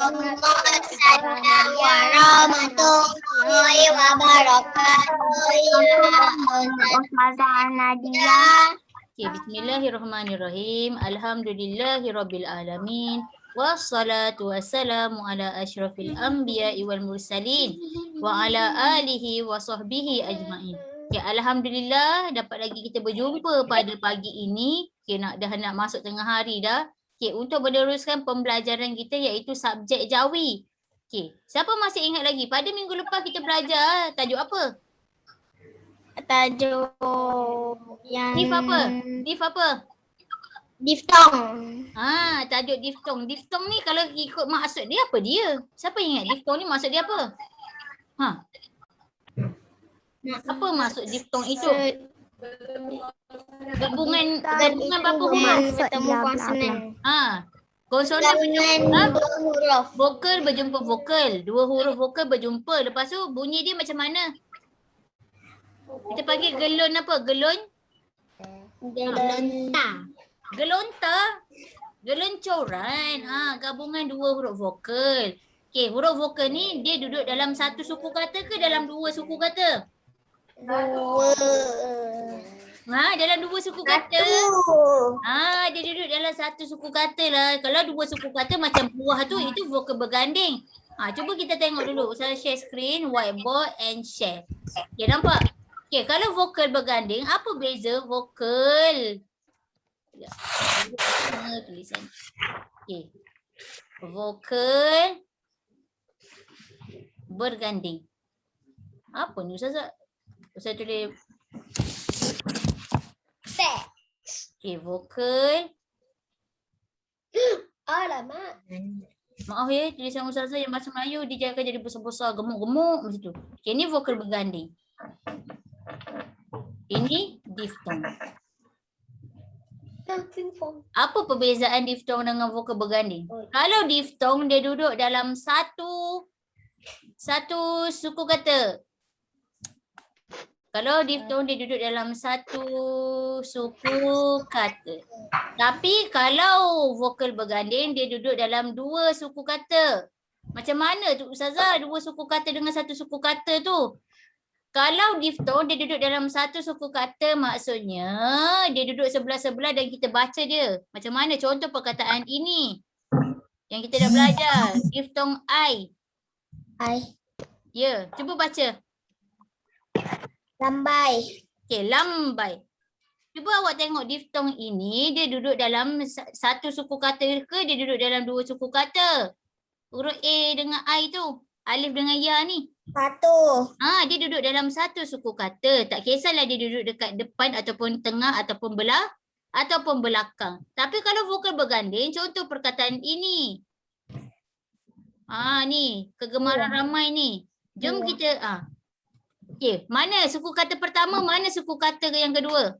Waalaikumsalam warahmatullahi wabarakatuh. Ustazah Nadia. Okay, bismillahirrahmanirrahim. Alhamdulillahirabbil alamin. Wassalatu wassalamu ala asyrafil anbiya'i wal mursalin wa ala alihi wa sahbihi ajma'in. Okay, alhamdulillah dapat lagi kita berjumpa pada pagi ini. Okay, dah nak masuk tengah hari dah. Okay, untuk meneruskan pembelajaran kita iaitu subjek Jawi. Okay, siapa masih ingat lagi pada minggu lepas kita belajar tajuk apa? Tajuk yang Dif apa? Dif apa? diftong. Tajuk diftong. Diftong ni kalau ikut maksud dia apa dia? Siapa ingat diftong ni maksud dia apa? Apa maksud diftong itu? Gabungan berapa huruf? Bertemu konsonan. Konsonan berjumpa Dua huruf. vokal berjumpa vokal. Dua huruf vokal berjumpa. Lepas tu bunyi dia macam mana? Kita panggil gelon apa? Gelon? Gelonta. Gelonta. Geloncoran. Gabungan dua huruf vokal. Okey, huruf vokal ni dia duduk dalam satu suku kata ke dalam dua suku kata? Dua. Dalam dua suku kata. Dia duduk dalam satu suku kata lah. Kalau dua suku kata macam buah tu, itu vokal berganding. Cuba kita tengok dulu. Saya share screen, whiteboard and share. Okay, nampak? Okay, kalau vokal berganding, apa beza vokal? Tulisan. Okay. Vokal berganding. Apa ni Ustazah? Saya tulis. Okay, vokal. Alamak. Maaf ya, tulisan Ustazah yang bahasa Melayu dia akan jadi besar-besar, gemuk-gemuk macam tu. Okay, ni vokal berganding. Ini diftong. Apa perbezaan diftong dengan vokal berganding? Kalau diftong dia duduk dalam satu suku kata. Kalau diftong dia duduk dalam satu suku kata. Tapi kalau vokal berganding dia duduk dalam dua suku kata. Macam mana tu Ustazah dua suku kata dengan satu suku kata tu? Kalau diftong dia duduk dalam satu suku kata maksudnya dia duduk sebelah-sebelah dan kita baca dia. Macam mana contoh perkataan ini yang kita dah belajar. Diftong I. Ya, cuba baca. Lambai. Okey, lambai. Cuba awak tengok diftong ini dia duduk dalam satu suku kata ke dia duduk dalam dua suku kata? Huruf A dengan I tu. Alif dengan ya ni. Satu. Dia duduk dalam satu suku kata. Tak kisahlah dia duduk dekat depan ataupun tengah ataupun belakang. Tapi kalau vokal berganding, contoh perkataan ini. Ni, kegemaran ramai ni. Jom kita okey, mana suku kata pertama, mana suku kata yang kedua?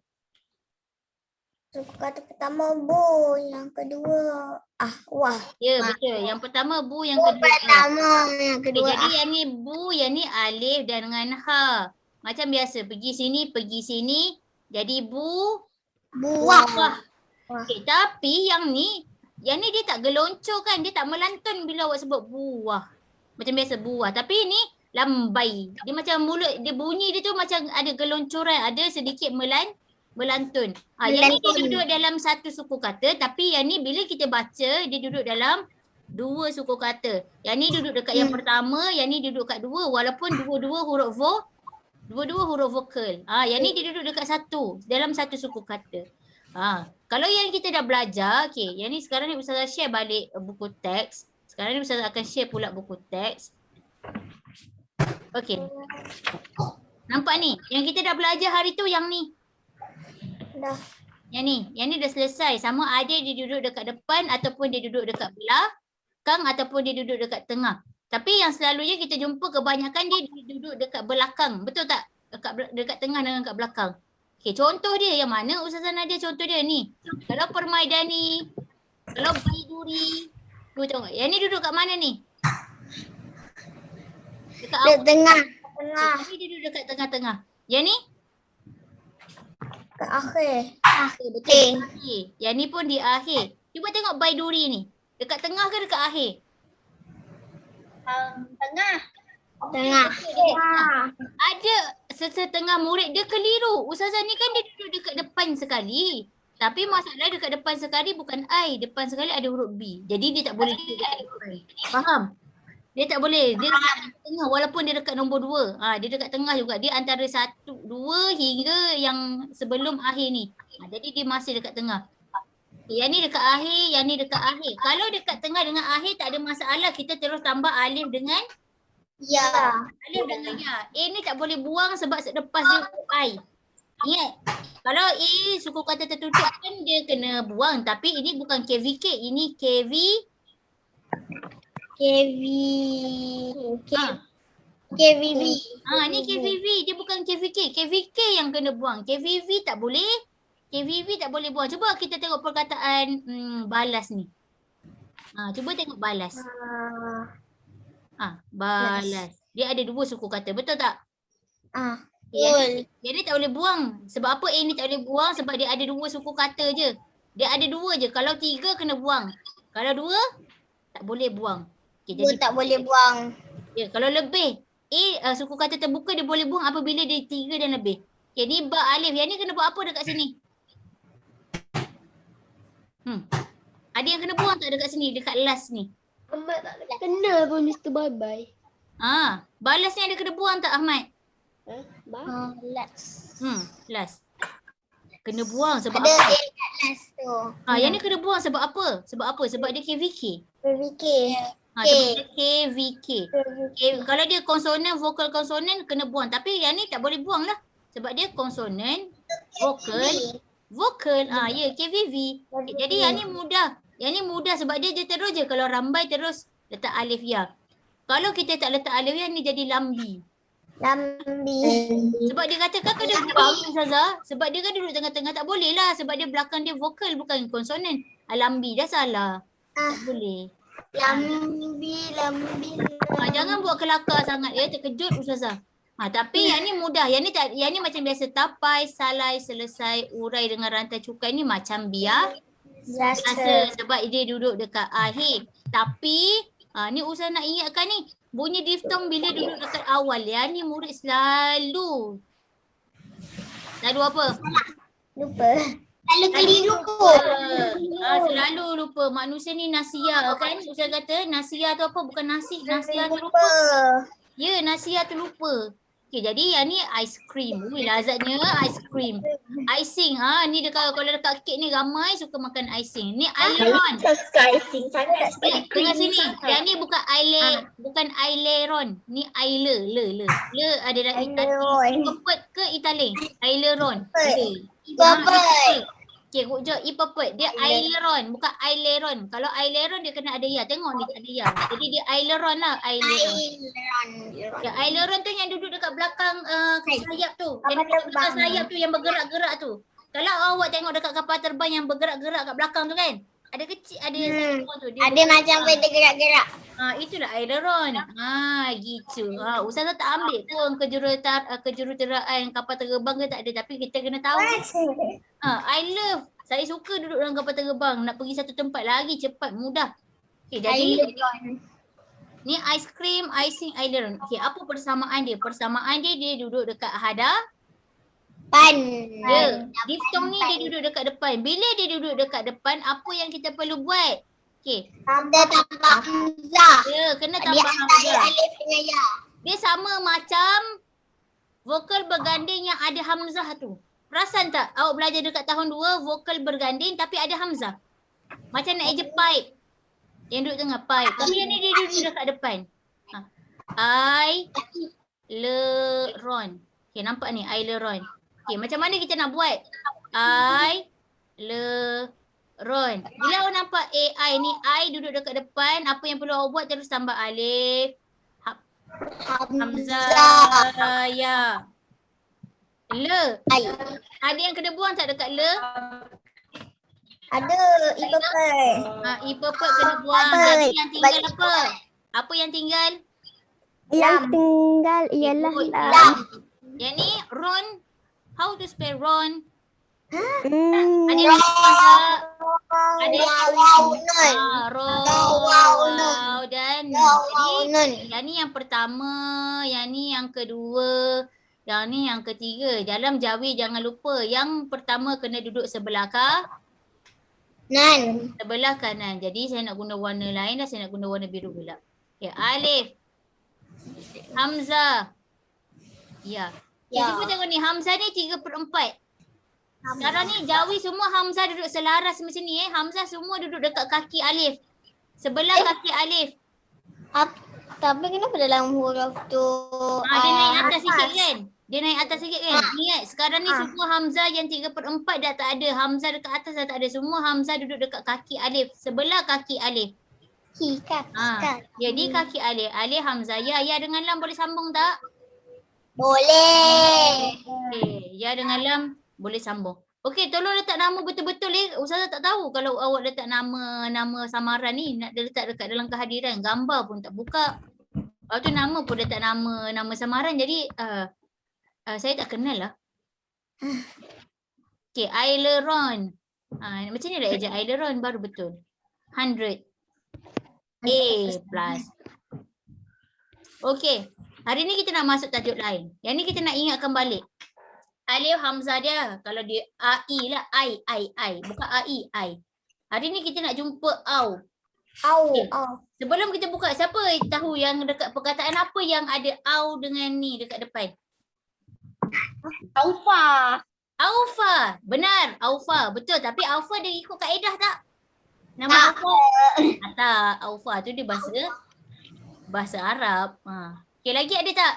Suku kata pertama bu, yang kedua wah. Ya, betul. Yang pertama bu, yang kedua Yang kedua. Jadi yang ni bu, yang ni alif dan dengan ha. Macam biasa, pergi sini. Jadi buah. Okay, tapi yang ni dia tak geloncor kan, dia tak melantun bila awak sebut buah. Macam biasa buah. Tapi ni lambai. Dia macam mulut, dia bunyi dia tu macam ada geloncoran, ada sedikit melantun. Yang ni dia duduk dalam satu suku kata, tapi yang ni bila kita baca dia duduk dalam dua suku kata. Yang ni duduk dekat yang pertama, yang ni duduk kat dua walaupun dua-dua huruf vokal. Yang ni dia duduk dekat satu, dalam satu suku kata. Kalau yang kita dah belajar, okey, yang ni sekarang ni Ustazah share balik buku teks. Sekarang ni Ustazah akan share pula buku teks. Okey. Nampak ni, yang kita dah belajar hari tu yang ni. Dah. Yang ni dah selesai. Sama ada dia duduk dekat depan ataupun dia duduk dekat belakang ataupun dia duduk dekat tengah. Tapi yang selalunya kita jumpa kebanyakan dia duduk dekat belakang. Betul tak? Dekat tengah dengan dekat belakang. Okey, contoh dia yang mana Ustazah Nadia contoh dia ni. Kalau Permaidani, kalau Baiduri. Tu tengok. Yang ni duduk kat mana ni? Dekat awal. Tengah. Tapi dia duduk dekat tengah-tengah. Yang ni? Ke akhir. Betul. Akhir. Yang ni pun di akhir. Cuba tengok Baiduri ni. Dekat tengah ke dekat akhir? Tengah. Ada setengah murid dia keliru. Ustazah ni kan dia duduk dekat depan sekali. Tapi masalah dekat depan sekali bukan I. Depan sekali ada huruf B. Jadi dia tak boleh duduk dekat depan. Faham? Dia tak boleh. Dia dekat tengah walaupun dia dekat nombor 2. Dia dekat tengah juga. Dia antara 1, 2 hingga yang sebelum akhir ni. Jadi dia masih dekat tengah. Yang ni dekat akhir, yang ni dekat akhir. Kalau dekat tengah dengan akhir tak ada masalah. Kita terus tambah alif dengan Ya. alif dengan ya. A ni tak boleh buang sebab selepas dia I. Ingat, kalau A suku kata tertutup kan dia kena buang. Tapi ini bukan KVK. Ini KV. KVV. Ni KVV. Dia bukan KVK. KVK yang kena buang. KVV tak boleh. KVV tak boleh buang. Cuba kita tengok perkataan balas ni. Cuba tengok balas. Balas. Dia ada 2 suku kata. Betul tak? Betul. Jadi tak boleh buang. Sebab apa A ni tak boleh buang? Sebab dia ada 2 suku kata je. Dia ada 2 je. Kalau 3 kena buang. Kalau 2 tak boleh buang. Okay, jadi Tak boleh buang. ya, kalau lebih A suku kata terbuka dia boleh buang apabila dia 3 dan lebih. Okay, ni ba alif. Yang ni kena buat apa dekat sini? Ada yang kena buang tak dekat sini? Dekat last ni. Kena pun Mr. Bye-bye. Balas ni ada kena buang tak Ahmad? Last. Kena buang sebab Ada apa? last tu. Yang ni kena buang sebab apa? Sebab apa? Sebab dia KVK. KVK. Sebab dia KVK. Kalau dia konsonan, vokal konsonan kena buang. Tapi yang ni tak boleh buang lah. Sebab dia konsonan, vokal. Ya, KVV. Jadi yang ni mudah. Yang ni mudah sebab dia terus je. Kalau rambai terus letak alif ya. Kalau kita tak letak alif ya, ni jadi lambi. Sebab dia katakan kena buang Ustazah. Sebab dia kan duduk tengah-tengah. Tak boleh lah. Sebab dia belakang dia vokal bukan konsonan. Lambi dah salah. Tak boleh. Lambi. Jangan buat kelakar sangat ya. Terkejut Ustazah. Tapi yang ni mudah. Yang ni macam biasa. Tapai, salai, selesai, urai dengan rantai cukai ni macam biasa. Sebab dia duduk dekat akhir. Tapi ni Ustaz nak ingatkan ni. Bunyi diftong bila duduk dekat awal. Yang ni murid selalu apa? Lupa. Selalu keliru. Selalu lupa. Manusia ni nasia kan? Ustaz kata nasia tu apa? Bukan nasi. Nasia tu lupa. Ya, nasia tu lupa. Okay, jadi yang ni ice cream. Lazatnya ice cream. Icing. Ni dekat, kalau dekat kek ni ramai suka makan icing. Ni aileron. Tengok sini. Yang ni bukan aileron. Ni ailer. Le ada dalam Itali. Ipepet ke Itali? Aileron. Okay, kejap. Ipepet. Dia aileron. Bukan aileron. Kalau aileron dia kena ada ya. Tengok ni tak ada ya. Jadi dia aileron lah. Ya, aileron tu yang duduk dekat belakang sayap tu. Yang duduk belakang sayap tu yang bergerak-gerak tu. Kalau awak tengok dekat kapal terbang yang bergerak-gerak kat belakang tu kan. Ada kecil, ada sayap tu. Dia Ada macam bergerak-gerak. Itulah aileron. Gitu. Ustazah tak ambil pun kejuruteraan kapal terbang ke tak ada. Tapi kita kena tahu. I love. Saya suka duduk dalam kapal terbang. Nak pergi satu tempat lagi cepat, mudah. Okay, jadi ni ice cream, icing, aileron. Okay, apa persamaan dia? Persamaan dia duduk dekat hadapan. Diftong ni dia duduk dekat depan. Bila dia duduk dekat depan, apa yang kita perlu buat? Okay. Tambah hamzah. Ya, kena tambah hamzah. Alif dengan ya. Dia sama macam vokal berganding yang ada hamzah tu. Perasan tak? Awak belajar dekat tahun 2, vokal berganding tapi ada hamzah. Macam nak eja pipe. Yang duduk tengah pipe. Tapi yang ni dia duduk dekat depan. Aileron. Okay, nampak ni aileron. Okay, macam mana kita nak buat? Aileron. Bila awak nampak AI ni, I duduk dekat depan. Apa yang perlu awak buat terus tambah alif. Hamzah. Ya. Le. Ada yang kena buang tak dekat le? Ada ipepet. Ipepet kena buang. Jadi yang tinggal apa? Apa yang tinggal? Yang tinggal ialah lam. Yang ni ron. How to spell ron? Ada yang buang tak? Ada yang ron. Dan Jadi yang ni yang pertama, yang ni yang kedua, yang ni yang ketiga. Dalam Jawi jangan lupa yang pertama kena duduk sebelah sebelah kanan. Jadi saya nak guna warna lain dah, saya nak guna warna biru pula. Okay, Alif. Hamzah. Ya. Okay, cuba tengok ni, Hamzah ni 3/4. Sekarang ni Jawi semua Hamzah duduk selaras macam ni Hamzah semua duduk dekat kaki Alif. Sebelah kaki Alif. Tapi kenapa dalam huruf tu? Dia naik atas sikit kan? Dia naik atas sikit kan? Ingat sekarang ni semua Hamzah yang 3/4 dah tak ada. Hamzah dekat atas dah tak ada. Semua Hamzah duduk dekat kaki Alif. Sebelah kaki Alif. Jadi kaki Alif. Alif Hamzah. Ya dengan Lam boleh sambung tak? Boleh. Okay. Ya dengan Lam boleh sambung. Okey, tolong letak nama betul-betul Ustazah tak tahu kalau awak letak nama samaran ni nak letak dekat dalam kehadiran, gambar pun tak buka. Lepas tu nama pun letak nama samaran, jadi saya tak kenal lah. Okey, aileron. Macam ni lah ejak aileron baru betul. 100. A+. Okey, hari ni kita nak masuk tajuk lain. Yang ni kita nak ingatkan balik. Alif Hamzah dia, kalau dia AI lah, I. Bukan AI, I. Hari ni kita nak jumpa au. Okay. Sebelum kita buka, siapa tahu yang dekat perkataan apa yang ada au dengan ni dekat depan? Aufa. Benar, Aufa. Betul, tapi Aufa dia ikut kaedah tak? Nama Aufa? Tak, Aufa tu dia bahasa Arab. Okay, lagi ada tak?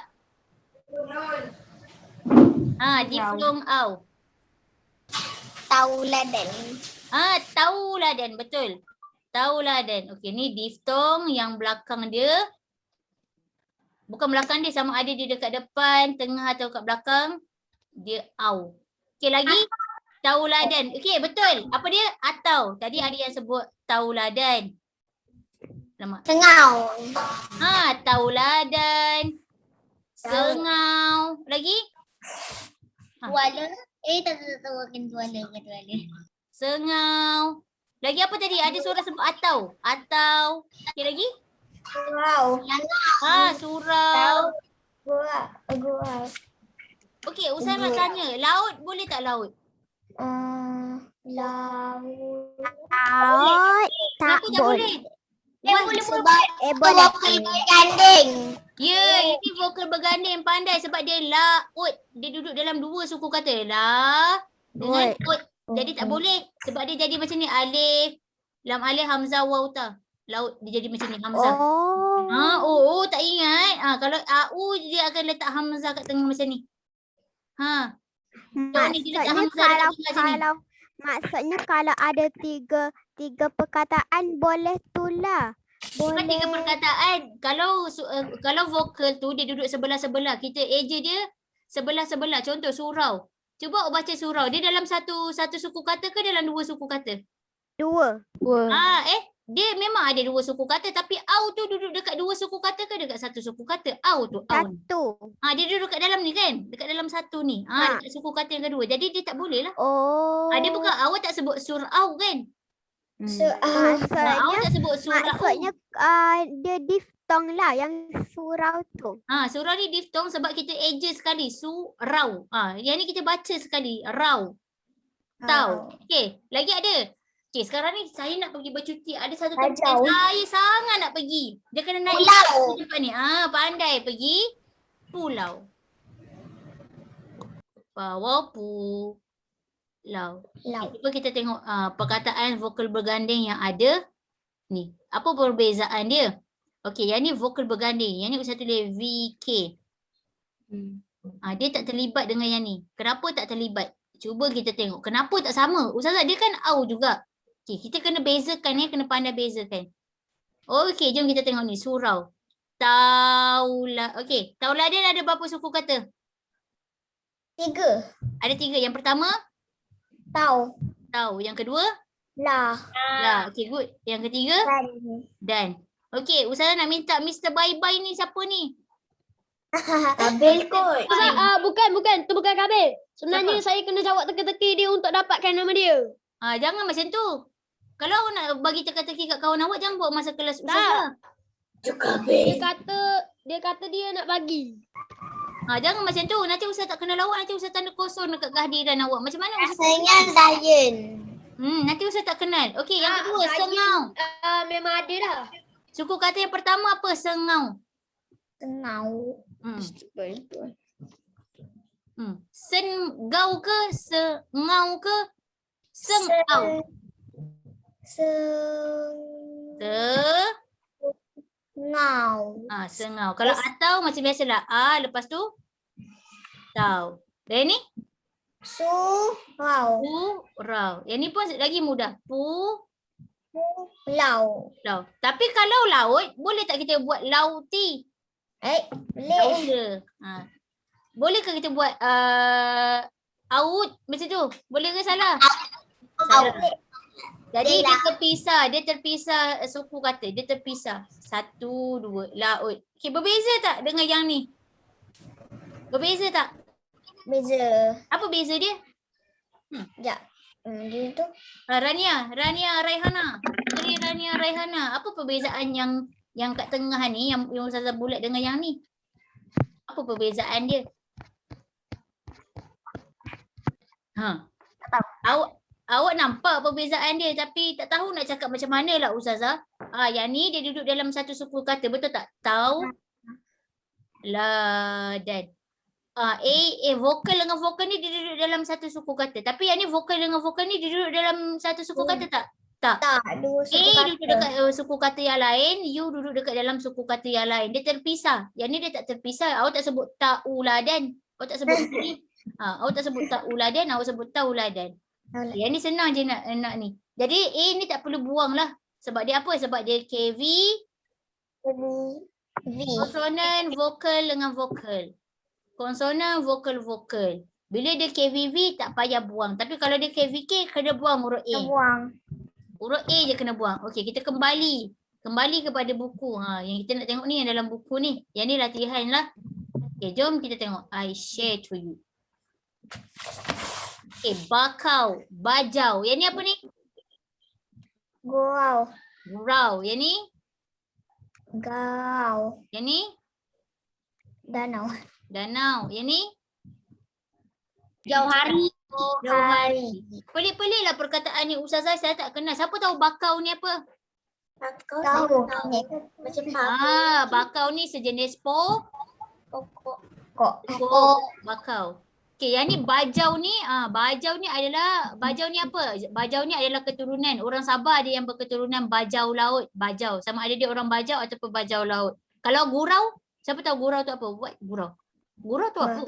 Diflong au. Tauladan. Tauladan, betul. Tauladan. Okey, ni diftong yang belakang dia. Bukan belakang dia, sama ada dia dekat depan, tengah atau kat belakang. Dia au. Okey, lagi tauladan. Okey, betul. Apa dia? Atau. Tadi ada yang sebut tauladan. Sengau. Tauladan. Sengau. Lagi? Tuala. Tak bukan tuala. Sengau. Lagi apa tadi? Ada suara sebut atau. Okay, lagi? Surau. Surau. Gua. Okey, Ustaz nak tanya. Laut boleh tak laut? Laut. Kenapa tak boleh? Boleh. Vokal berganding. Ya, ini vokal berganding, pandai sebab dia laut. Dia duduk dalam dua suku kata. La dengan ut. Jadi tak boleh sebab dia jadi macam ni. Alif, lam alif, hamzah, waw ta. Laut dia jadi macam ni, hamzah. Tak ingat. Kalau au dia akan letak hamzah kat tengah macam ni. Maksudnya kalau ada tiga perkataan boleh tular. Bukan 3 perkataan. Kalau vokal tu dia duduk sebelah-sebelah, kita eja dia sebelah-sebelah. Contoh surau. Cuba baca surau. Dia dalam satu suku kata ke dalam dua suku kata? Dua. Dia memang ada dua suku kata, tapi au tu duduk dekat dua suku kata ke dekat satu suku kata? Au tu, au. Satu. Dia duduk kat dalam ni kan? Dekat dalam satu ni. Dekat suku kata yang kedua. Jadi dia tak boleh lah. Dia bukan, awak tak sebut surau kan? Awak tak sebut surau. Maksudnya dia diftong lah yang surau tu. Surau ni diftong sebab kita eja sekali. Surau. Yang ni kita baca sekali. Rau. Tau. Okey, lagi ada. Okay, sekarang ni saya nak pergi bercuti. Ada satu tempat yang saya sangat nak pergi. Dia kena naik pulau. Tempat ni. Pandai pergi pulau. Bawa pulau. Okay, cuba kita tengok perkataan vokal berganding yang ada ni. Apa perbezaan dia? Okey, yang ni vokal berganding. Yang ni Ustaz tulis VK. Dia tak terlibat dengan yang ni. Kenapa tak terlibat? Cuba kita tengok. Kenapa tak sama? Ustazah, dia kan au juga. Okay, kita kena bezakan ya, kena pandai bezakan. Okey, jom kita tengok ni, surau. Okey, tauladan ada berapa suku kata? 3. Ada 3. Yang pertama? Tau. Yang kedua? Lah. Okey, good. Yang ketiga? Dan. Okey, Ustazah nak minta Mr. Bye-Bye ni siapa ni? Kabil kot. Bukan. Tu bukan Kabil. Sebenarnya saya kena jawab teka-teki dia untuk dapatkan nama dia. Jangan macam tu. Kalau awak nak bagi teka-teki kat kawan awak, jangan buat masa kelas Ustazah. Dia kata dia nak bagi. Jangan macam tu. Nanti Ustaz tak kenal awak. Nanti Ustaz tanda kosong dekat kehadiran awak. Macam mana Ustaz? Rasanya lion. Nanti Ustaz tak kenal. Okey, yang kedua sengau. Memang ada dah. Suku kata yang pertama apa? Sengau. Sengau. Sengau ke? Sengau ke? Sengau. Sengau. Sengau. Kalau atau macam biasalah. Lepas tu tau. Dan ni? Surau. Purau. Yang ni pun lagi mudah. Lau. Lau. Tapi kalau laut, boleh tak kita buat lauti? Boleh. Lauda. Boleh ke kita buat out macam tu? Boleh ke salah? Salah. Jadi dia terpisah suku kata. Dia terpisah. 1, 2, laut. Okay, berbeza tak dengan yang ni? Berbeza tak? Beza. Apa beza dia? Sekejap. Dia tu. Rania Raihana. Rania Raihana. Apa perbezaan yang kat tengah ni, yang Ustazah bulat dengan yang ni? Apa perbezaan dia? Awak nampak perbezaan dia tapi tak tahu nak cakap macam mana lah Ustazah. Yang ni dia duduk dalam satu suku kata, betul tak? Tau, la, dan. Vokal dengan vokal ni dia duduk dalam satu suku kata. Tapi yang ni vokal dengan vokal ni dia duduk dalam satu suku kata tak? Tak. Dua suku kata. Duduk dekat suku kata yang lain, you duduk dekat dalam suku kata yang lain. Dia terpisah. Yang ni dia tak terpisah. Awak tak sebut tauladan. Awak tak sebut ni. Awak tak sebut tauladan, awak sebut tauladan. Yang ni senang je nak ni. Jadi A ni tak perlu buang lah. Sebab dia apa? Sebab dia KV. Konsonan vokal dengan vokal. Konsonan vokal. Bila dia KVV tak payah buang. Tapi kalau dia KVK kena buang huruf A. Huruf A je kena buang. Okey, kita kembali kepada buku. Yang kita nak tengok ni yang dalam buku ni. Yang ni latihan lah. Okey, jom kita tengok. I share to you. Okey, bakau, bajau. Yang ni apa ni? Gurau. Yang ni? Gau. Yang ni? Danau. Yang ni? Jauh hari. Pelik-pelik lah perkataan ni Ustazah, saya tak kenal. Siapa tahu bakau ni apa? Tahu. Macam Bakau ni sejenis pokok. Bakau. Okey, yang ni bajau ni, bajau ni adalah apa? Bajau ni adalah keturunan. Orang Sabah ada yang berketurunan bajau laut. Bajau. Sama ada dia orang bajau ataupun bajau laut. Kalau gurau, siapa tahu gurau tu apa? What gurau? Gurau tu apa?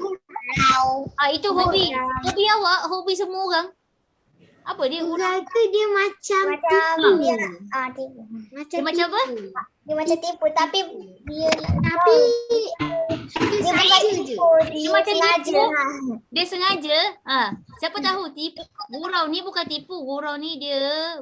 Itu hobi. Hobi awak, hobi semua orang. Apa dia gurau? Tu dia macam tipu. Dia macam apa? Dia macam tipu tapi dia Dia macam tipu. Dia sengaja. Siapa tahu tipu. Gurau ni bukan tipu. Gurau ni dia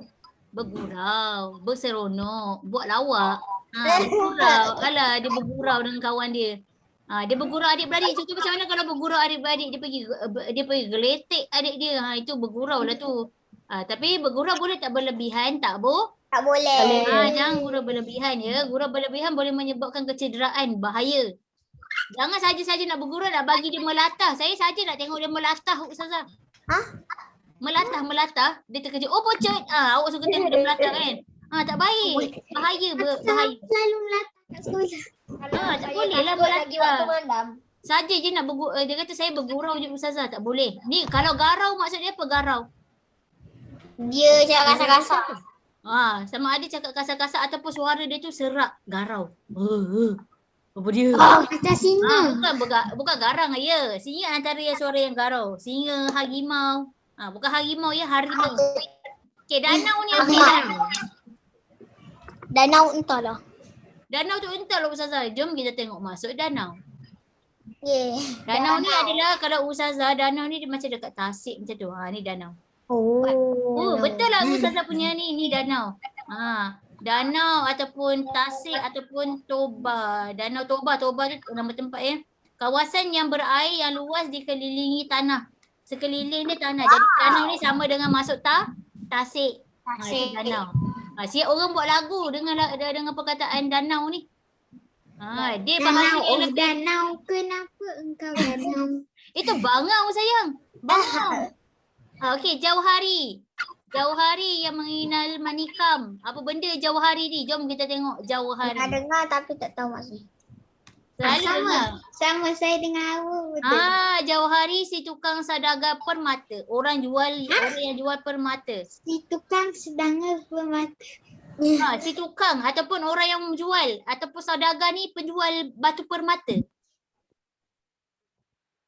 bergurau, berseronok, buat lawak. Bergurau. Alah, dia bergurau dengan kawan dia. Dia bergurau adik-beradik. Contoh macam mana kalau bergurau adik-beradik, dia pergi geletek adik dia. Itu bergurau lah tu. Tapi bergurau boleh tak berlebihan? Tak boleh. Jangan gurau berlebihan ya. Gurau berlebihan boleh menyebabkan kecederaan, bahaya. Jangan saja-saja nak bergurau nak bagi dia melatah. Saya saja nak tengok dia melatah Ustazah. Melatah. Dia terkejut. Oh pocut. Awak suka tengok dia melatah kan? Tak baik. Bahaya. Selalu melatah kat sekolah. Tak boleh lah melatah. malam. Saja je nak bergurau. Dia kata saya bergurau je Ustazah. Tak boleh. Ni kalau garau maksud dia apa garau? Dia cakap kasar-kasar. Sama ada cakap kasar-kasar ataupun suara dia tu serak. Garau. Apa dia? Kata singa. Bukan garang ya. Singa antara yang suara yang garau. Singa, harimau. Bukan harimau ya, harimau. Okey, danau ni apa? Danau entahlah. Danau tu entah lah Ustazah. Jom kita tengok masuk danau. Danau ni adalah kalau Ustazah, danau ni dia macam dekat Tasik macam tu. Ni danau. Betul lah Ustazah punya ni danau. Danau ataupun Tasik ataupun Toba. Danau Toba tu nama tempat ya. Kawasan yang berair yang luas dikelilingi tanah. Sekeliling dia tanah. Jadi danau ni sama dengan masuk Tasik. Itu danau. Siap orang buat lagu dengan perkataan danau ni. Dia bahasa Danau, yang oh danau, kenapa engkau danau? itu bangau sayang. Bangau. Okey, jauhari. Jauhari yang mengenal manikam. Apa benda jauhari ni? Jom kita tengok jauhari. Pernah dengar tapi tak tahu maksudnya. Selalu dengar. Sama saya dengan awak betul. Jauhari si tukang saudagar permata. Orang yang jual permata. Si tukang sedang bermata. Si tukang ataupun orang yang menjual ataupun saudagar ni penjual batu permata.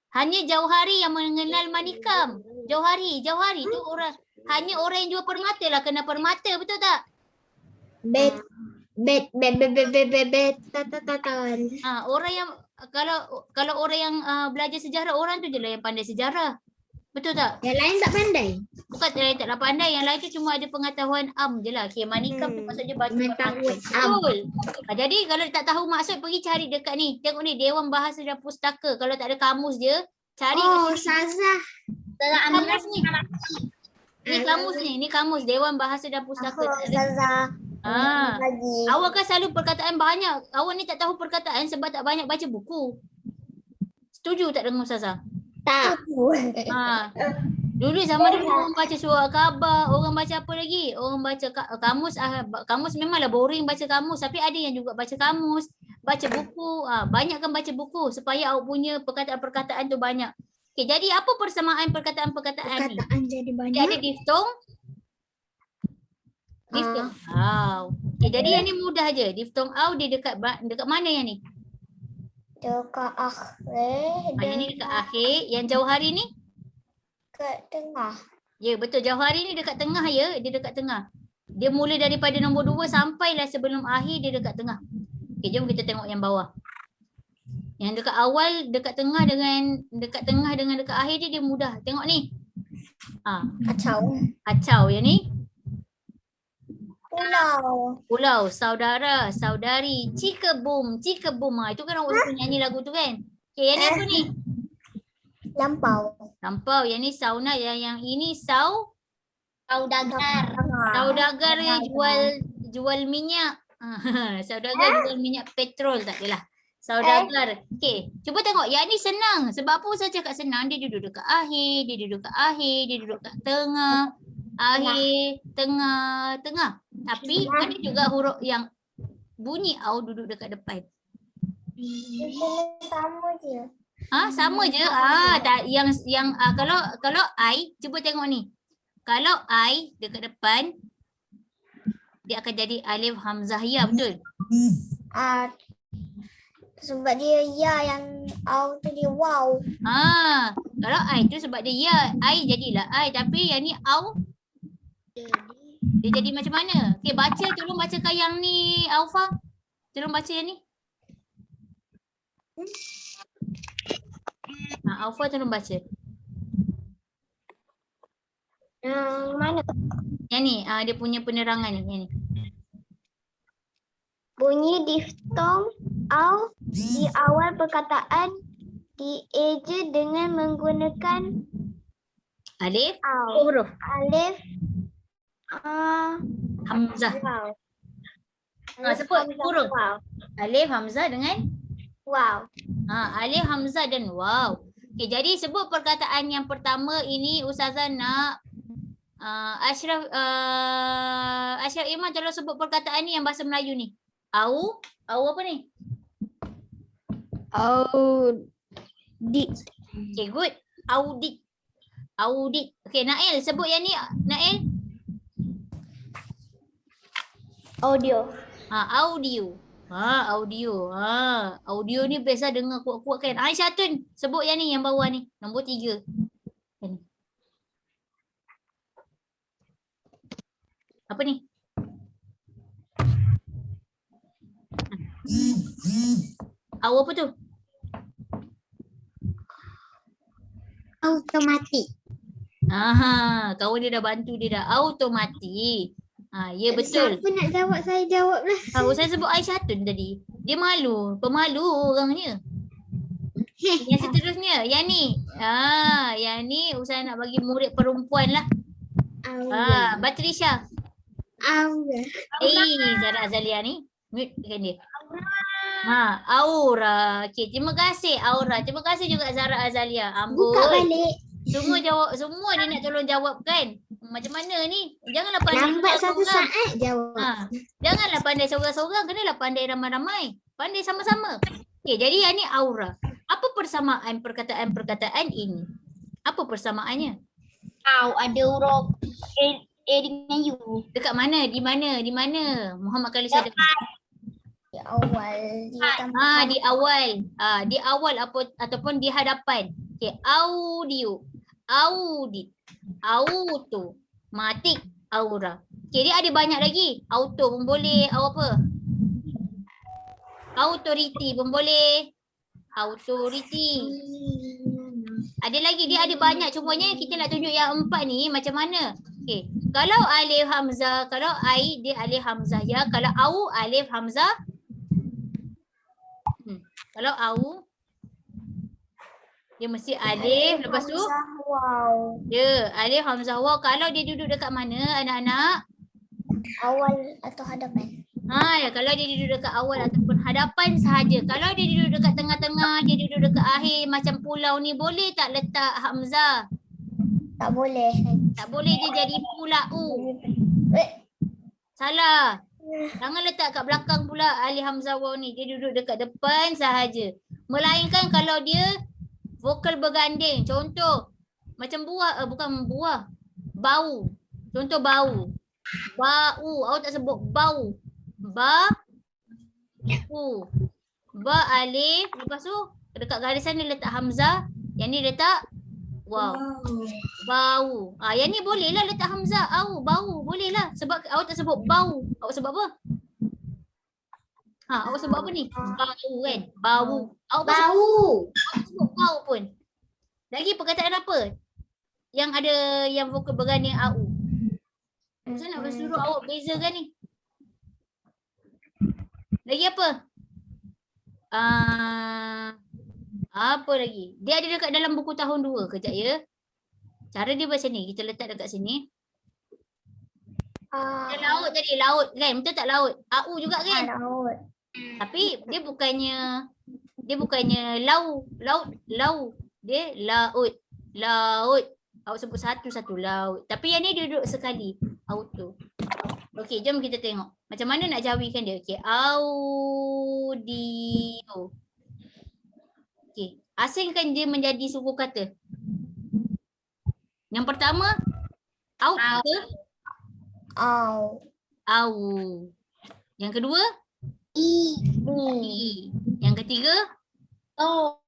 Hanya jauhari yang mengenal manikam. Jauhari tu hanya orang yang jual permata lah kena permata, betul tak? Bet. Orang yang kalau orang yang belajar sejarah, orang tu je lah yang pandai sejarah. Betul tak? Yang lain tak pandai. Bukan yang lain taklah pandai, yang lain tu cuma ada pengetahuan je lah. Okay, manikam tu maksudnya batu permata. Betul. Jadi kalau tak tahu maksud, pergi cari dekat ni. Tengok ni, Dewan Bahasa dan Pustaka. Kalau tak ada kamus je, cari Sazah. kamus ni. Ni kamus Dewan Bahasa dan Pustaka. Ustazah. Lagi. Awak kan selalu perkataan banyak. Awak ni tak tahu perkataan sebab tak banyak baca buku. Setuju tak dengan Ustazah? Tak. Dulu zaman dulu orang baca surat khabar, orang baca apa lagi? Orang baca kamus. Kamus memanglah boring baca kamus, tapi ada yang juga baca kamus, baca buku. Banyakkan baca buku supaya awak punya perkataan-perkataan tu banyak. Okay, jadi apa persamaan perkataan-perkataan ni? Perkataan jadi banyak. Dia ada diftong. Diftong au. Okay, jadi yang ni mudah je. Diftong au dia dekat mana yang ni? Dekat akhir. Yang ni dekat akhir. Yang jauhari ni? Dekat tengah. Ya, betul. Jauhari ni dekat tengah ya. Dia dekat tengah. Dia mula daripada nombor 2 sampailah sebelum akhir dia dekat tengah. Okay, jom kita tengok yang bawah. Yang dekat awal, dekat tengah dengan dekat akhir dia mudah. Tengok ni. Kacau yang ni. Pulau, saudara, saudari, cikebum. Itu kan orang suka nyanyi lagu tu kan. Okay, yang ni apa ni? Lampau. Yang ni sauna, yang ini saudagar. Saudagar jual minyak. Saudagar jual minyak petrol, tak adalah. Saudagar. Okey, cuba tengok. Yang ni senang. Sebab apa saya cakap senang? Dia duduk dekat akhir, dia duduk kat tengah. Akhir, tengah. Tapi ada juga huruf yang bunyi au duduk dekat depan. Sama je. Sama je. Tak, yang kalau I, cuba tengok ni. Kalau I dekat depan, dia akan jadi alif hamzah ya, betul? Sebab dia ya, yang au tu dia wow. Kalau I tu sebab dia ya, I jadilah I, tapi yang ni au dia jadi macam mana? Okey, tolong bacakan yang ni, Aufa. Tolong baca yang ni. Aufa tolong baca. Mana? Yang ni, dia punya penerangan ni, yang ni. Bunyi diftong au di awal perkataan dieja dengan menggunakan Alif, au. huruf. Alif Hamzah. wow. Sebut huruf. Wow. Alif, Hamzah dengan Wow. Alif, Hamzah dan waw. Okay, jadi sebut perkataan yang pertama ini Ustazah nak Ashraf Iman tolong sebut perkataan ni yang bahasa Melayu ni. Au apa ni? Audit. Okay, good. Audit. Okay, Nail sebut yang ni. Nail. Audio. Audio. Audio ni biasa dengar kuat-kuat kan. Aisyah Tun, sebut yang ni, yang bawah ni. Nombor 3. Apa ni? Apa tu? Automatik. Kawan dia dah bantu dia dah. Automatik. Ya betul. Siapa nak jawab, saya jawab lah. Saya sebut Aisyah Tun tadi. Dia malu. Pemalu orangnya. Yang seterusnya. Yang ni. Yang ni Ustaz nak bagi murid perempuan lah. Batrisha. Aura. Zara Azalia ni. Mute kan dia. Aura. Okey, terima kasih Aura. Terima kasih juga Zara Azalia. Buka Amboi. balik. Semua jawab, semua dia nak tolong jawab kan? Macam mana ni? Janganlah pandai Lambat satu seorang-seorang. saat jawab. Janganlah pandai seorang-seorang, kenalah pandai ramai-ramai. Pandai sama-sama. Okey, jadi yang ni aura. Apa persamaan perkataan-perkataan ini? Apa persamaannya? Ada huruf A dengan U. Dekat mana? Di mana? Di mana? Muhammad Khalil Syahid. Di awal. Di awal. Di awal ataupun di hadapan. Okey, audio. Audit. Auto. Matik. Aura. Okey, dia ada banyak lagi. Auto pun boleh. Apa? Authority pun boleh. Authority. Ada lagi, dia ada banyak. Cumanya kita nak tunjuk yang 4 ni macam mana. Okey. Kalau alif hamzah, kalau ai dia alif hamzah ya. Kalau au alif hamzah. Kalau au dia mesti alif, lepas tu Wow. dia alif hamzah waw. Kalau dia duduk dekat mana anak-anak? Awal atau hadapan. Ya, kalau dia duduk dekat awal ataupun hadapan sahaja. Kalau dia duduk dekat tengah-tengah, dia duduk dekat akhir macam pulau ni, boleh tak letak hamzah? Tak boleh. Tak boleh, dia jadi pulau. Salah. Jangan letak kat belakang pula alif hamzah waw ni. Dia duduk dekat depan sahaja. Melainkan kalau dia vokal berganding. Contoh macam buah, bukan buah. Bau. Contoh bau. Bau. Awak tak sebut bau. Ba alif. Lepas tu dekat garisan ni letak hamzah. Yang ni letak wow. Bau. Yang ni boleh lah letak hamzah. Bau. Boleh lah. Sebab awak tak sebut bau. Awak sebut apa? Awak sebut apa ni? Bau kan? Bau. Awak sebut bau pun. Lagi perkataan apa? Yang ada yang vokal berganding au. Saya nak suruh awak bezakan ni. Lagi apa? Apa lagi? Dia ada dekat dalam buku tahun 2. Kejap ya. Cara dia macam ni. Kita letak dekat sini. Laut tadi. Laut kan? Betul tak laut? Au juga kan? Laut. Tapi dia bukannya laut. Dia laut. Laut. Awak sebut satu-satu laut. Tapi yang ni dia duduk sekali. Auto. Okey, jom kita tengok. Macam mana nak jawikan dia. Okey, audio. Okey, asingkan dia menjadi suku kata. Yang pertama, out ke? Au. Au. Yang kedua, I. Yang ketiga, Oh.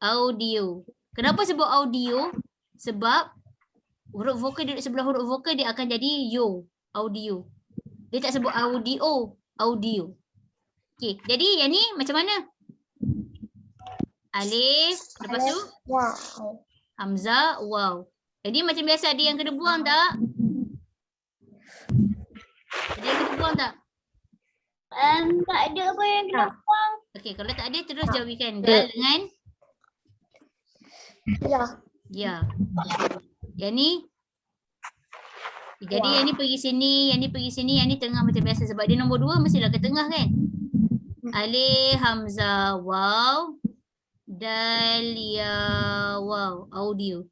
audio. Kenapa sebut audio? Sebab huruf vokal duduk sebelah huruf vokal, dia akan jadi yo. Audio. Dia tak sebut audio. Audio. Okey, jadi yang ni macam mana? Alif, lepas tu Wow. hamzah, waw. Jadi macam biasa, ada yang kena buang tak? Ada yang kena buang tak? Tak ada apa yang kena buang. Okey, kalau tak ada terus jawikan. Dal dengan Ya. ya. Yang ni. Jadi yang ni pergi sini, yang ni pergi sini, yang ni tengah macam biasa. Sebab dia nombor 2 mestilah ke tengah kan? Alif, hamzah, waw. Dal, ya, waw. Audio.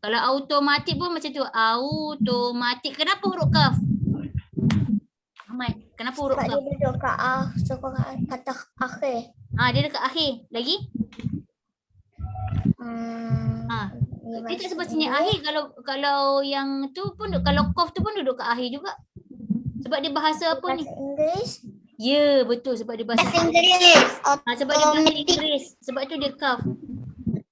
Kalau automatik pun macam tu. Automatik. Kenapa huruf kaf? Ahmad, kenapa huruf Sebab kaf? dia duduk kat kata akhir. Dia dekat akhir. Lagi? Dia tak sebab sini akhir. Kalau yang tu pun, kalau qaf tu pun duduk kat akhir juga. Sebab dia bahasa apa ni? Bahasa Inggeris. Ya, betul. Sebab dia bahasa Inggeris. sebab dia bahasa Inggeris. Sebab tu dia kaf.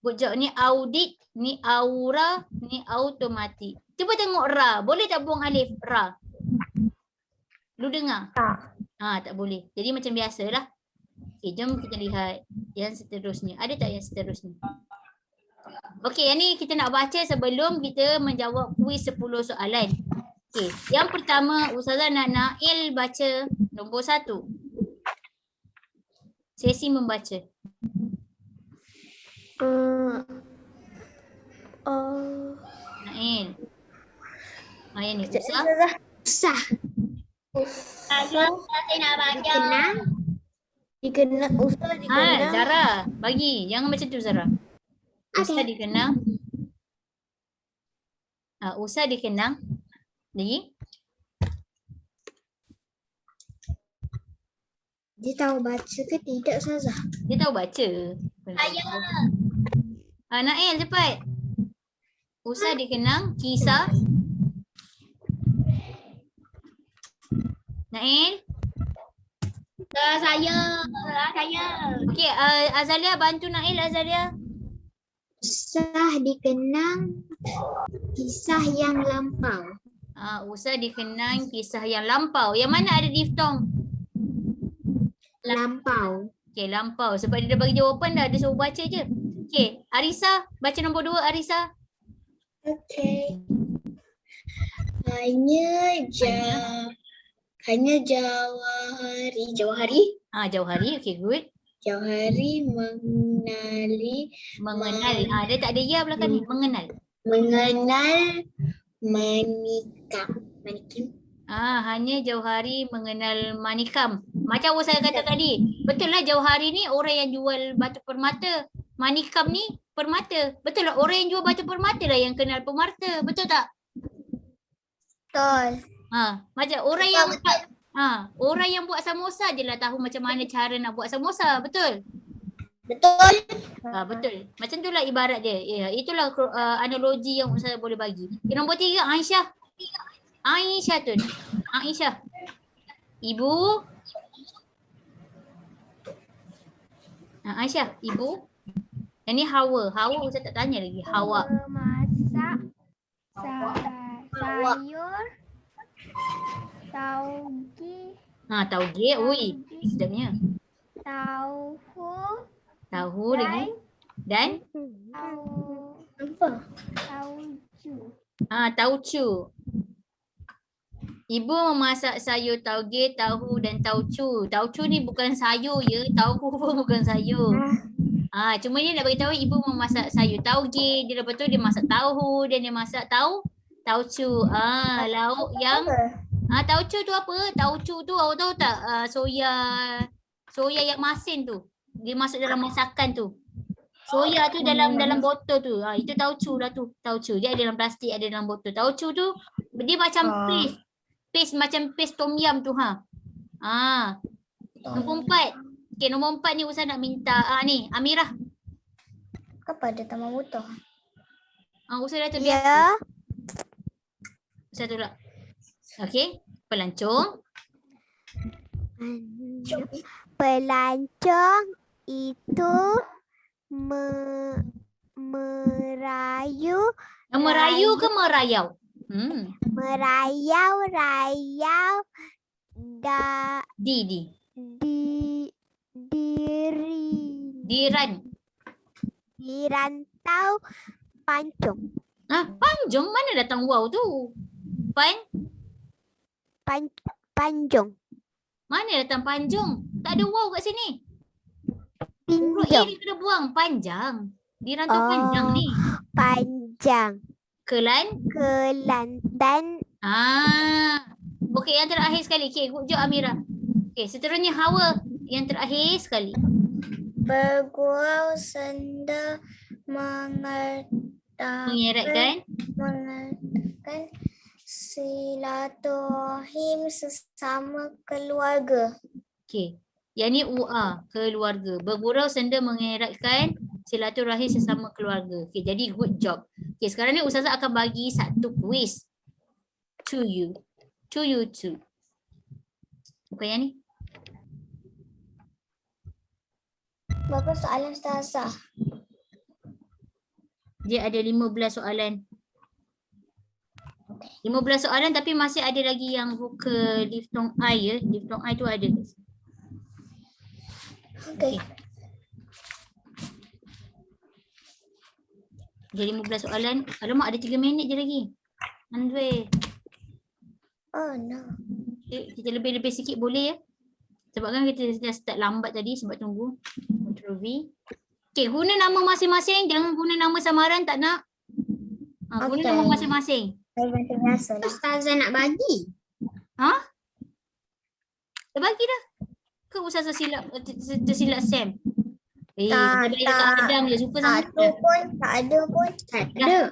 Bujak ni audit, ni aura, ni automatik. Cuba tengok ra. Boleh tak buang alif? Ra. Lu dengar? Tak. Tak boleh. Jadi macam biasalah. Okay, jom kita lihat yang seterusnya. Ada tak yang seterusnya? Okey, yang ni kita nak baca sebelum kita menjawab kuis 10 soalan. Okey, yang pertama Ustazah nak Nail baca nombor 1. Sesi membaca. Nail. Yang ni Ustaz. Sah. Saya nak baca. Dikenang. Dikenang. Usah dikenang. Zara, bagi. Jangan macam tu Zara. Usah dikenang. Usah dikenang. Lagi. Dia tahu baca ke tidak, Ustazah? Dia tahu baca. Nael cepat. Usah dikenang kisah. Nael. Saya. Okey, Azalia bantu Nael, Azalia. Usah dikenang kisah yang lampau. Usah dikenang kisah yang lampau. Yang mana ada diftong? Lampau. Okey, lampau. Sebab dia dah bagi jawapan dah. Dia suruh baca je. Okey, Arisa. Baca nombor 2, Arisa. Okey. Hanya Jauhari. Jauhari. Okey, good. Jauhari Mengenal. Dia tak ada ya belakang ni. Mengenal. Manikam. Hanya Jauhari mengenal Manikam. Macam saya kata tadi. Betul lah Jauhari ni orang yang jual batu permata. Manikam ni permata. Betul lah orang yang jual batu permata lah yang kenal permata. Betul tak? Betul. Macam orang yang orang yang buat samosa je lah tahu macam mana cara nak buat samosa. Betul? Betul. Betul. Macam tu lah ibarat dia. Ya, itulah analogi yang saya boleh bagi. Nombor 3, Aisyah. Aisyah tu. Aisyah. Ibu. Aisyah, ibu. Yang ni Hawa. Hawa saya tak tanya lagi. Hawa. Masak sayur tauge. Tauge. Ui, sedapnya. Tahu lagi. Dan? Taucu. Ibu memasak sayur tauge, tahu dan taucu. Taucu ni bukan sayur ya. Tahu pun bukan sayur. Cuma dia nak bagi tahu ibu memasak sayur tauge, dia lepas tu dia masak tahu dan dia masak taucu. Lauk yang taucu tu apa? Taucu tu awak tahu tak? Soya yang masin tu. Dia masuk dalam masakan tu. Soya tu dalam botol tu. Itu taucu lah tu. Taucu. Dia ada dalam plastik, ada dalam botol. Taucu tu dia macam paste. Paste macam paste tom yum tu Nombor 4. Okey, nombor 4 ni Ustaz nak minta ni Amirah. Apa ada tamu motor? Ustaz dah terbiasa. Ya. Ustaz tolak. Okey, pelancong. Pelancong itu merayu. Merayu ke merayau? Merayau-rayau dirantau pancung. Panjung mana datang wow tu? Panjung. Mana datang panjung? Tak ada wow kat sini. Huruf A ni kena buang. Panjang. Dirantau panjang ni. Panjang. Kelantan. Okey, yang terakhir sekali. Okey, good job Amirah. Okey, seterusnya Hawa. Yang terakhir sekali. Bergurau senda mengeratkan silaturahim sesama keluarga. Okey. Yang ni UA, keluarga. Bergurau senda mengeratkan silaturahim sesama keluarga. Okey, jadi good job. Okey, sekarang ni Ustazah akan bagi satu quiz to you. To you too. Bukan yang ni. Berapa soalan Ustazah? Dia ada 15 soalan. 15 soalan tapi masih ada lagi yang vokal diftong I ya. Diftong I tu ada. Okey. Jadi 15 soalan. Alamak, ada 3 minit je lagi. Andre. Oh no. Kita lebih-lebih sikit boleh ya. Sebab kan kita dah start lambat tadi sebab tunggu. Ctrl V. Okey, guna nama masing-masing. Jangan guna nama samaran, tak nak. Guna nama masing-masing. Saya macam biasa lah. Ustazah nak bagi. Dah bagi dah. Ke Ustazah tersilap Sam? Tak, Dia dekat tak. Adam je suka sangat. Satu pun tak ada pun. Tak ada.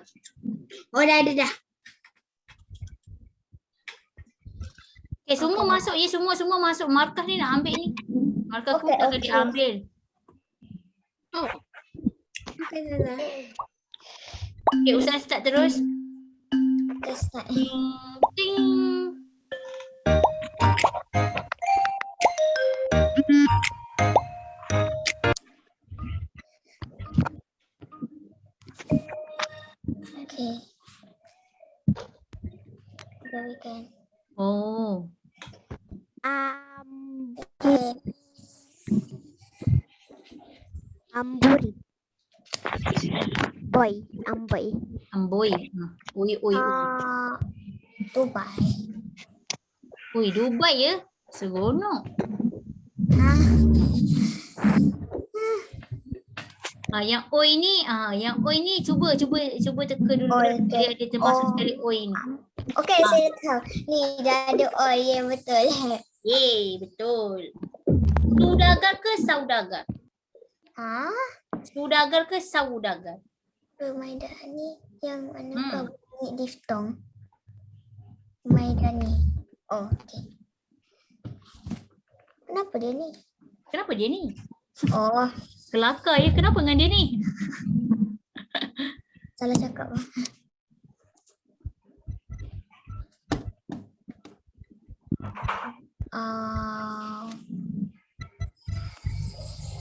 Oh, dah ada dah. Okay, semua masuk je, semua masuk. Markah ni nak ambil ni. Markah aku Okey, tak okey. diambil. Okay, Zazah. Okay, Ustazah start terus. Kita start. Ting. Okay. Gawikan. Oh. Amburi. Boy. Amboi. Amboi. Oi. Dubai. Oi, Dubai ya? Seronok. Yang oi ni cuba teka dulu. Oi, Dia ada termasuk sekali oi ni. Okay, saya tahu. Ni dah ada yang betul. Yeay, betul. Saudagar ke saudagar? Saudagar ke saudagar? Permainan ni yang mana kau bunyi diftong. Permainan ni. Oh, okay. Kenapa dia ni? Kenapa dia ni? Oh, Kelakar ya, kenapa dengan dia ni? salah cakap.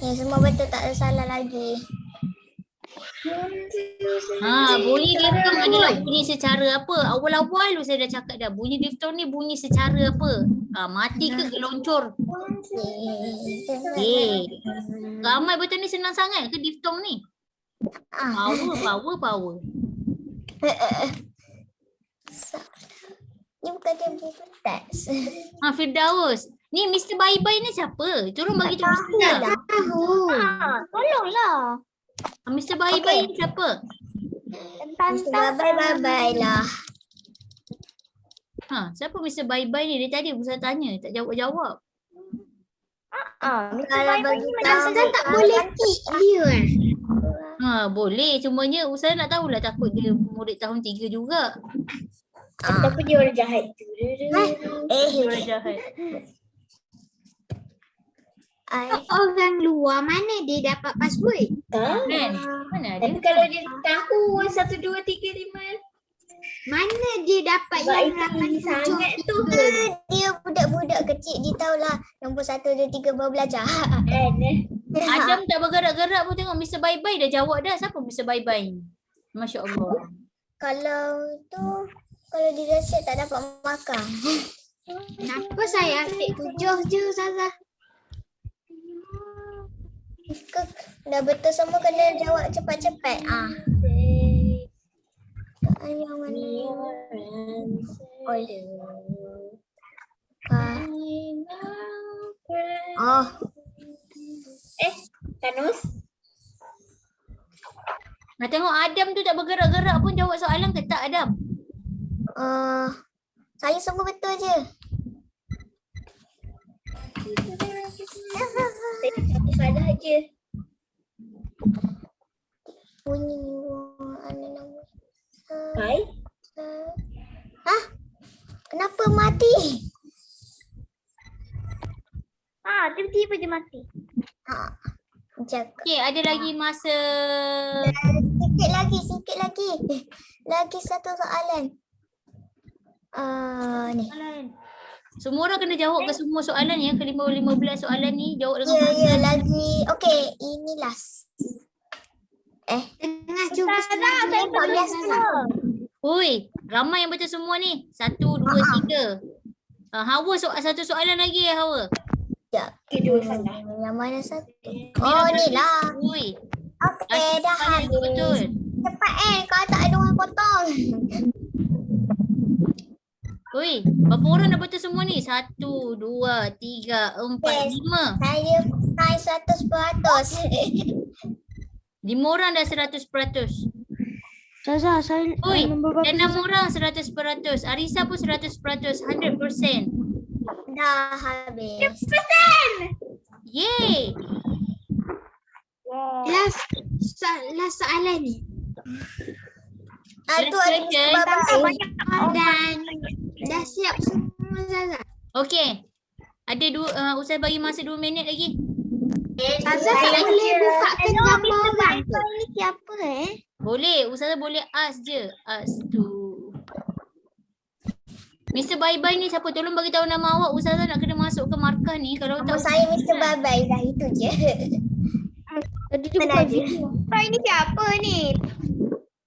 Ya, semua betul, tak ada salah lagi. Bunyi diftong adalah bunyi secara apa? Awal-awal tu saya dah cakap dah. Bunyi diftong ni bunyi secara apa? Mati ke geloncor? Ramai betul ni senang sangat ke diftong ni? Power. Ni bukan dia buku teks. Firdaus. Ni Mr. Bye-Bye ni siapa? Tolong bagi tahu Tahu saya. lah. Tolonglah. Mr. Bye-Bye ni siapa? Bye-bye lah. Siapa Mr. Bye-Bye ni? Dia tadi Ustaz tanya, tak jawab-jawab. Kalau bagi tahu Tak boleh kick dia. Boleh. Cumanya Ustaz nak tahulah, takut dia murid tahun 3 juga. Tapi dia orang jahat tu. Orang jahat. Orang luar mana dia dapat password? Kan? Mana Tapi ada? kalau dia tahu 1, 2, 3, 5. Mana dia dapat yang ramai sangat tu? dia budak-budak kecil, dia tahulah nombor 1, 2, 3 baru belajar. Adam tak bergerak-gerak pun tengok Mr. Bye-Bye dah jawab dah. Siapa Mr. Bye-Bye? Masya Allah. Kalau dia rasa tak dapat makan. Kenapa saya asyik 7 je, Zazah? Dah betul semua, kena jawab cepat-cepat. Yang mana? Tanus? Nak tengok Adam tu tak bergerak-gerak pun jawab soalan ke tak Adam? Saya semua betul je. Satu salah je. Bunyi mana nama? Hai? Kenapa mati? Tiba-tiba dia mati. Jaga. Okey, ada lagi masa. Sikit lagi. Lagi satu soalan. Ni. Semua orang kena jawab ke semua soalan ya, ke 15 soalan ni jawab dengan Ya, lagi. Okey, ini last. Tengah cuba Oi, ramai yang betul semua ni. 1, 2, 3. Hawa satu soalan lagi ya Hawa. Yang mana satu? Oh, ni lah. Oi. Okey, dah habis. Betul. Cepat kalau tak ada orang potong. Oi, berapa orang dah betul semua ni? 1, 2, 3, 4, 5. Saya try 100%. 5 orang dah 100%. Zazah, saya Oi, dan 6 orang 100%. Arisa pun 100%, 100%. Dah habis. Yeay. Last soalan ni. Tu ada question. babai. Dan dah siap semua Zaza. Okey. Ada Ustaz bagi masa 2 minit lagi. Zaza tak boleh bukakan gambar orang tu. Ini siapa Boleh. Ustazah boleh ask je. Ask tu. Mr. Bye-Bye ni siapa? Tolong bagi tahu nama awak. Ustazah nak kena masuk ke markah ni. Kalau Nama tak saya Mr. Babai dah itu je. Tadi tu Mana bukan je? video. Ini siapa ni?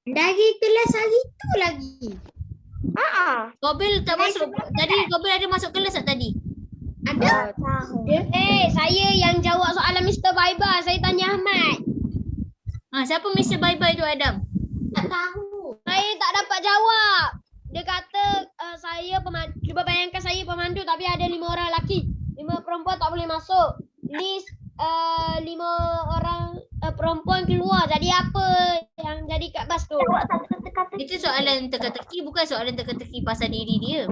Dari kelas hari tu lagi. Kobil tak masuk. Tadi Kobil ada masuk kelas tak tadi? Ada? Tahu. Saya yang jawab soalan Mr. Bye-Bye. Saya tanya Ahmad. Siapa Mr. Bye-Bye tu Adam? Tak tahu. Saya tak dapat jawab. Dia kata saya pemandu. Cuba bayangkan saya pemandu tapi ada 5 orang lelaki. 5 perempuan tak boleh masuk. Ni 5 orang perempuan keluar. Jadi apa yang jadi kat bas tu? Itu soalan teka-teki, bukan soalan teka-teki pasal diri dia.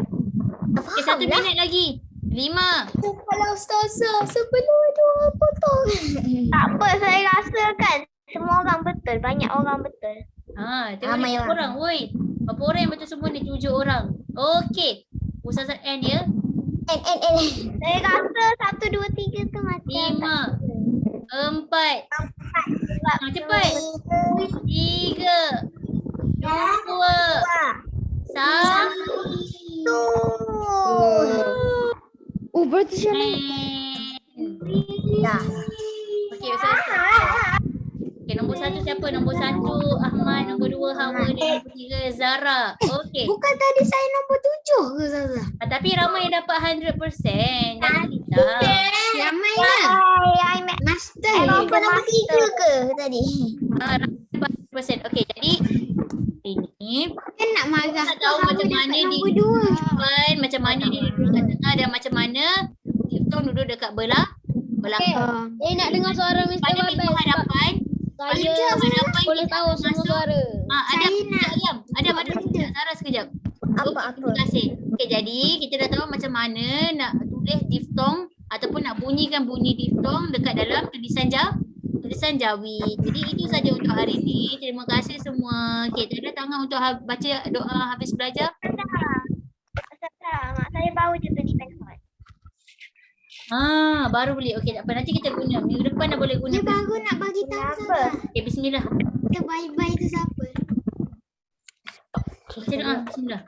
Okay, 1 minit lagi. 5. Kalau ustazah sebelum ada orang potong. Tak apa, saya rasa kan semua orang betul. Banyak orang betul. Tengok Ramai ni berapa orang. Woi. Berapa orang yang betul semua ni? 7 orang. Okey. Ustazah N ya. Saya rasa 1, 2, 3 tu macam 5. 4. Cepat. 3. 2. 1. Berarti siapa? Dah. Okey, Ustazah. Okey, nombor 1 siapa? Nombor 1 Ahmad, nombor 2 Hawa dan nombor 3 Zara. Okey. Bukan tadi saya nombor 7 ke Zaza? Tapi ramai yang dapat 100%. Jangan risau. Ramai lah. Master. Nombor 3 ke tadi? Ramai 100%. Okey, jadi ini Kan nak marah. tak tahu macam mana nombor dia 2. depan, macam mana dia duduk kat tengah dan macam mana Tifton duduk dekat belakang. Saya nak dengar suara Mr. Pada Bye-Bye. pintu hadapan, Saya hadapan boleh kita tahu akan semua masuk. suara. Adam, sekejap. Adam, sekejap. Sarah sekejap. Apa? Terima kasih. Okey, jadi kita dah tahu macam mana nak tulis diftong ataupun nak bunyikan bunyi diftong dekat dalam tulisan Jawi. Jadi itu saja untuk hari ini. Terima kasih semua. Okey, tak ada tangan untuk baca doa habis belajar. mak saya baru je tuliskan soal. Baru boleh. Okey, tak apa. Nanti kita guna. Minggu depan dah boleh guna. Dia baru nak bagi tahu Zaza. Okey, bismillah. Kita bye-bye tu siapa? Baca doa. Bismillah.